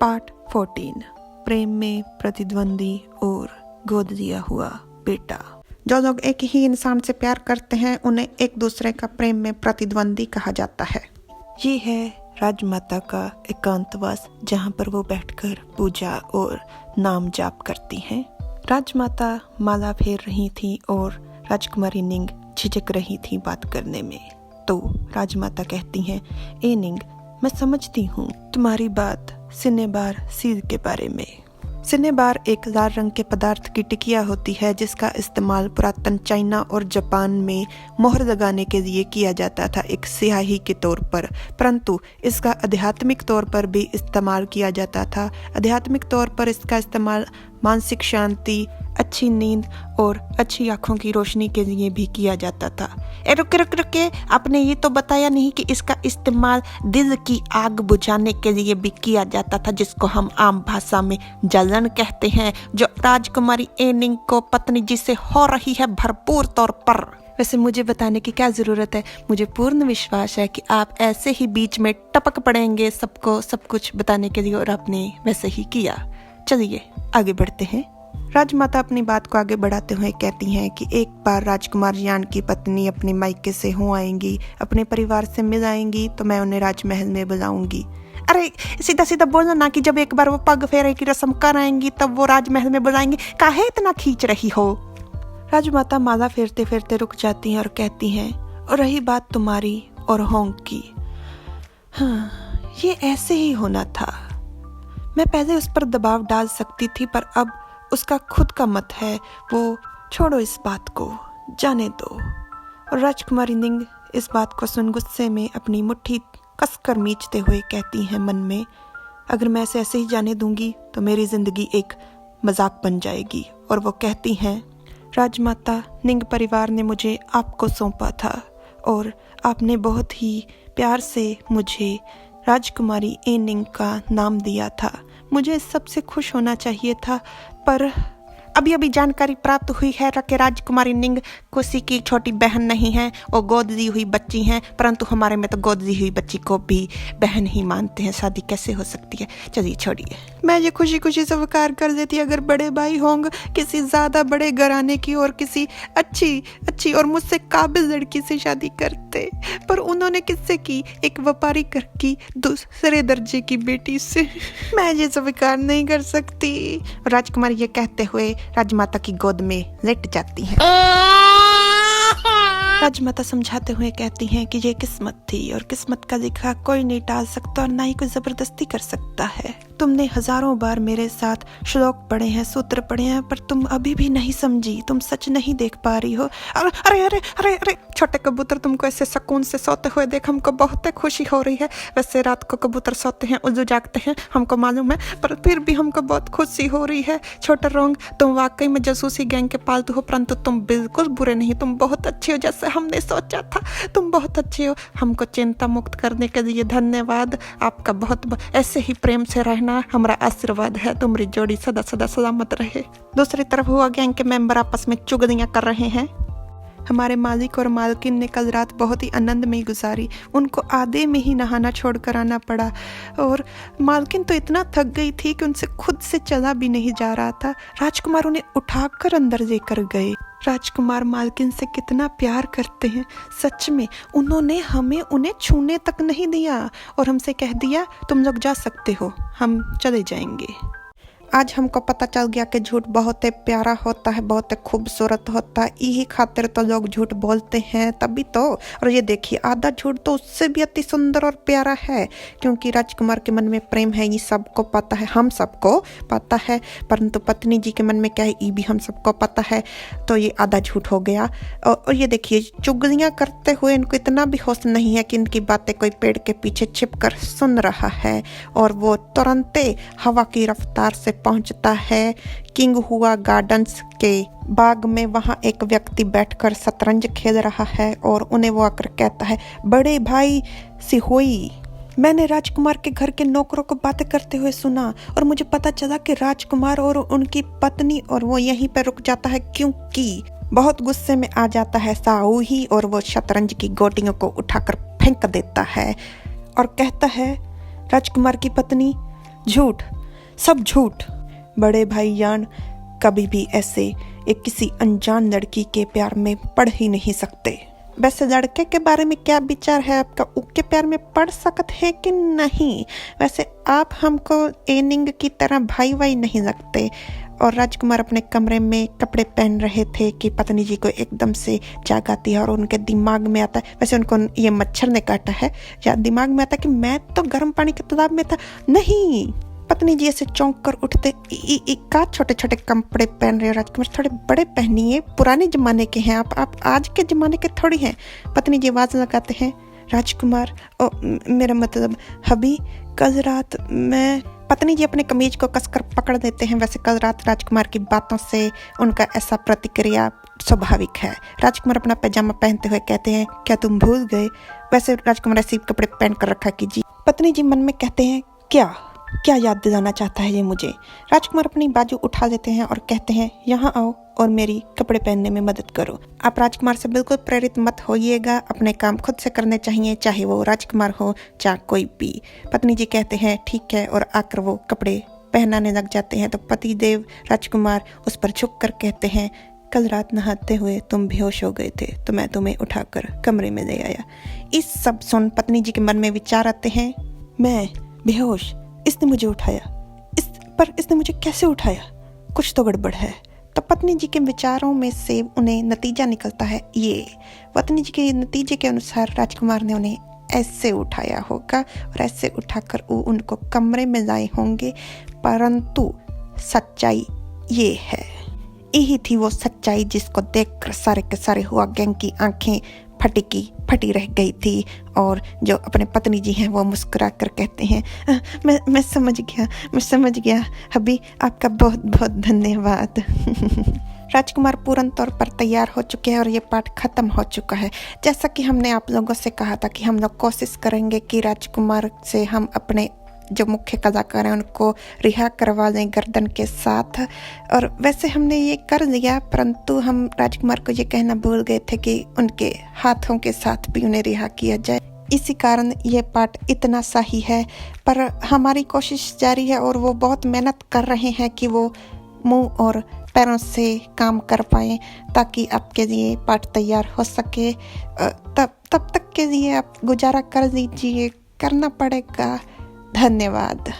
Part 14 प्रेम में प्रतिद्वंदी और गोद दिया हुआ बेटा। जो लोग एक ही इंसान से प्यार करते हैं उन्हें एक दूसरे का प्रेम में प्रतिद्वंदी कहा जाता है। ये है राजमाता का एकांतवास, जहाँ पर वो बैठकर पूजा और नाम जाप करती हैं। राजमाता माला फेर रही थी और राजकुमारी निंग झिझक रही थी बात करने में। तो राजमाता कहती हैं, ए निंग, मैं समझती हूँ तुम्हारी बात सिनेबार सील के बारे में। सिनेबार एक लाल रंग के पदार्थ की टिकिया होती है जिसका इस्तेमाल पुरातन चाइना और जापान में मोहर लगाने के लिए किया जाता था, एक स्याही के तौर पर, परंतु इसका आध्यात्मिक तौर पर भी इस्तेमाल किया जाता था। आध्यात्मिक तौर पर इसका इस्तेमाल मानसिक शांति, अच्छी नींद और अच्छी आंखों की रोशनी के लिए भी किया जाता था। रुके, आपने ये तो बताया नहीं कि इसका इस्तेमाल दिल की आग बुझाने के लिए भी किया जाता था, जिसको हम आम भाषा में जलन कहते हैं, जो राजकुमारी ए निंग को पत्नी जी से हो रही है भरपूर तौर पर। वैसे मुझे बताने की क्या ज़रूरत है, मुझे पूर्ण विश्वास है कि आप ऐसे ही बीच में टपक पड़ेंगे सबको सब कुछ बताने के लिए, और आपने वैसे ही किया। चलिए आगे बढ़ते हैं। राजमाता अपनी बात को आगे बढ़ाते हुए कहती हैं कि एक बार राजकुमार यान की पत्नी अपने मायके से हो आएंगी, अपने परिवार से मिल आएंगी, तो मैं उन्हें राजमहल में बुलाऊंगी। अरे सीधा सीधा बोलो ना कि जब एक बार वो पग फेरे की रस्म कर आएंगी तब वो राजमहल में बुलाएंगी, काहे इतना खींच रही हो। राजमाता माला फेरते फेरते रुक जाती हैं और कहती हैं, और रही बात तुम्हारी और होंग की, हाँ, ये ऐसे ही होना था। मैं पहले उस पर दबाव डाल सकती थी, पर अब उसका खुद का मत है, वो छोड़ो इस बात को, जाने दो। और राजकुमारी निंग इस बात को सुन गुस्से में अपनी मुट्ठी कसकर मींचते हुए कहती हैं मन में, अगर मैं इसे ऐसे ही जाने दूंगी तो मेरी जिंदगी एक मजाक बन जाएगी। और वो कहती हैं, राजमाता, निंग परिवार ने मुझे आपको सौंपा था और आपने बहुत ही प्यार से मुझे राजकुमारी ए निंग का नाम दिया था। मुझे इस सबसे खुश होना चाहिए था, पर अभी जानकारी प्राप्त हुई है कि राजकुमारी निंग किसी की छोटी बहन नहीं है, वो गोद दी हुई बच्ची हैं, परंतु हमारे में तो गोद दी हुई बच्ची को भी बहन ही मानते हैं, शादी कैसे हो सकती है। चलिए छोड़िए, मैं ये खुशी खुशी स्वीकार कर देती अगर बड़े भाई होंगे किसी ज़्यादा बड़े घराने की और किसी अच्छी और मुझसे काबिल लड़की से शादी करते, पर उन्होंने किससे की, एक व्यापारी घर की दूसरे दर्जे की बेटी से। मैं ये स्वीकार नहीं कर सकती। राजकुमारी ये कहते हुए राजमाता की गोद में लेट जाती हैं। राजमाता समझाते हुए कहती हैं कि ये किस्मत थी और किस्मत का लिखा कोई नहीं टाल सकता और ना ही कोई जबरदस्ती कर सकता है। तुमने हजारों बार मेरे साथ श्लोक पढ़े हैं, सूत्र पढ़े हैं, पर तुम अभी भी नहीं समझी, तुम सच नहीं देख पा रही हो। अरे छोटे कबूतर, तुमको ऐसे सुकून से सोते हुए देख हमको बहुत खुशी हो रही है। वैसे रात को कबूतर सोते हैं, उल्लू जागते हैं, हमको मालूम है, पर फिर भी हमको बहुत खुशी हो रही है। छोटा रोंग, तुम वाकई में जासूसी गैंग के पालतू हो, परंतु तुम बिल्कुल बुरे नहीं, तुम बहुत अच्छे हो जैसे हमने सोचा था। तुम बहुत अच्छे हो, हमको चिंता मुक्त करने के लिए धन्यवाद। आपका बहुत ऐसे ही प्रेम से रहना हमारा आशीर्वाद है। तुम्हारी जोड़ी सदा सदा सलामत रहे। दूसरी तरफ हुआ गैंग के मेंबर आपस में चुगलियां कर रहे हैं। हमारे मालिक और मालकिन ने कल रात बहुत ही आनंद में गुजारी, उनको आधे में ही नहाना छोड़कर आना पड़ा, और मालकिन तो इतना थक गई थी कि उनसे खुद से चला भी नहीं जा रहा था। राजकुमार उन्हें उठाकर अंदर लेकर गए। राजकुमार मालकिन से कितना प्यार करते हैं, सच में उन्होंने हमें उन्हें छूने तक नहीं दिया और हमसे कह दिया तुम लोग जा सकते हो, हम चले जाएंगे। आज हमको पता चल गया कि झूठ बहुत ही प्यारा होता है, बहुत ही खूबसूरत होता है, यही खातिर तो लोग झूठ बोलते हैं, तभी तो। और ये देखिए, आधा झूठ तो उससे भी अति सुंदर और प्यारा है, क्योंकि राजकुमार के मन में प्रेम है, ये सबको पता है, हम सबको पता है, परंतु पत्नी जी के मन में क्या है ये भी हम सबको पता है, तो ये आधा झूठ हो गया। और ये देखिए, चुगलियाँ करते हुए इनको इतना भी होश नहीं है कि इनकी बातें कोई पेड़ के पीछे छिपकर सुन रहा है, और वो तुरंत हवा की रफ्तार से पहुंचता है किंग हुआ गार्डन्स के बाग में। वहाँ एक व्यक्ति बैठकर शतरंज खेल रहा है और उन्हें वो आकर कहता है, बड़े भाई सिहोई, मैंने राजकुमार के घर के नौकरों को बातें करते हुए सुना और मुझे पता चला कि राजकुमार और उनकी पत्नी, और वो यहीं पर रुक जाता है क्योंकि बहुत गुस्से में आ जाता है साहूही, और वो शतरंज की गोटियों को उठाकर फेंक देता है और कहता है, राजकुमार की पत्नी, झूठ, सब झूठ। बड़े भाईजान कभी भी ऐसे एक किसी अनजान लड़की के प्यार में पड़ ही नहीं सकते। वैसे लड़के के बारे में क्या विचार है आपका? उसके प्यार में पड़ सकते हैं कि नहीं? वैसे आप हमको एनिंग की तरह भाई वाई नहीं लगते। और राजकुमार अपने कमरे में कपड़े पहन रहे थे कि पत्नी जी को एकदम से जाग आती है और उनके दिमाग में आता है, वैसे उनको ये मच्छर ने काटा है, या दिमाग में आता है कि मैं तो गर्म पानी के तालाब में था। नहीं, पत्नी जी ऐसे चौंक कर उठते, का छोटे छोटे कपड़े पहन रहे हो राजकुमार, थोड़े बड़े पहनिए, पुराने जमाने के हैं आप आज के जमाने के थोड़ी हैं। पत्नी जी आवाज लगाते हैं, राजकुमार, मेरा मतलब हबी, कल रात मैं। पत्नी जी अपने कमीज को कसकर पकड़ देते हैं। वैसे कल रात राजकुमार की बातों से उनका ऐसा प्रतिक्रिया स्वाभाविक है। राजकुमार अपना पैजामा पहनते हुए कहते हैं, क्या तुम भूल गए? वैसे राजकुमार ऐसे कपड़े पहन कर रखा कीजिए। पत्नी जी मन में कहते हैं, क्या याद दिलाना चाहता है ये मुझे? राजकुमार अपनी बाजू उठा लेते हैं और कहते हैं, यहाँ आओ और मेरी कपड़े पहनने में मदद करो। आप राजकुमार से बिल्कुल प्रेरित मत होइएगा, अपने काम खुद से करने चाहिए, चाहे वो राजकुमार हो चाहे कोई भी। पत्नी जी कहते हैं ठीक है, और आकर वो कपड़े पहनाने लग जाते हैं। तो पतिदेव राजकुमार उस पर झुक कर कहते हैं, कल रात नहाते हुए तुम बेहोश हो गए थे, तो मैं तुम्हें उठाकर कमरे में ले आया। इस सब सुन पत्नी जी के मन में विचार आते हैं, मैं बेहोश, इसने मुझे उठाया, पर इसने मुझे कैसे उठाया? कुछ तो गड़बड़ है। तो पत्नी जी के विचारों में से उन्हें नतीजा निकलता है ये। पत्नी जी के नतीजे के अनुसार राजकुमार ने उन्हें ऐसे उठाया होगा और ऐसे उठाकर वो उनको कमरे में लाए होंगे। परंतु सच्चाई ये है, यही थी वो सच्चाई जिसको देखकर सारे के सारे हुआ गैंग की आंखें फटी रह गई थी। और जो अपने पत्नी जी हैं वो मुस्कुरा कर कहते हैं, मैं समझ गया हबी, आपका बहुत बहुत धन्यवाद। राजकुमार पूर्ण तौर पर तैयार हो चुके हैं और ये पाठ खत्म हो चुका है। जैसा कि हमने आप लोगों से कहा था कि हम लोग कोशिश करेंगे कि राजकुमार से हम अपने जो मुख्य कलाकार हैं उनको रिहा करवा दें गर्दन के साथ। और वैसे हमने ये कर लिया, परंतु हम राजकुमार को ये कहना भूल गए थे कि उनके हाथों के साथ भी उन्हें रिहा किया जाए। इसी कारण ये पाठ इतना सा ही है, पर हमारी कोशिश जारी है और वो बहुत मेहनत कर रहे हैं कि वो मुंह और पैरों से काम कर पाएँ ताकि आपके लिए पाठ तैयार हो सके। तब तक के लिए आप गुजारा कर लीजिए, करना पड़ेगा। धन्यवाद।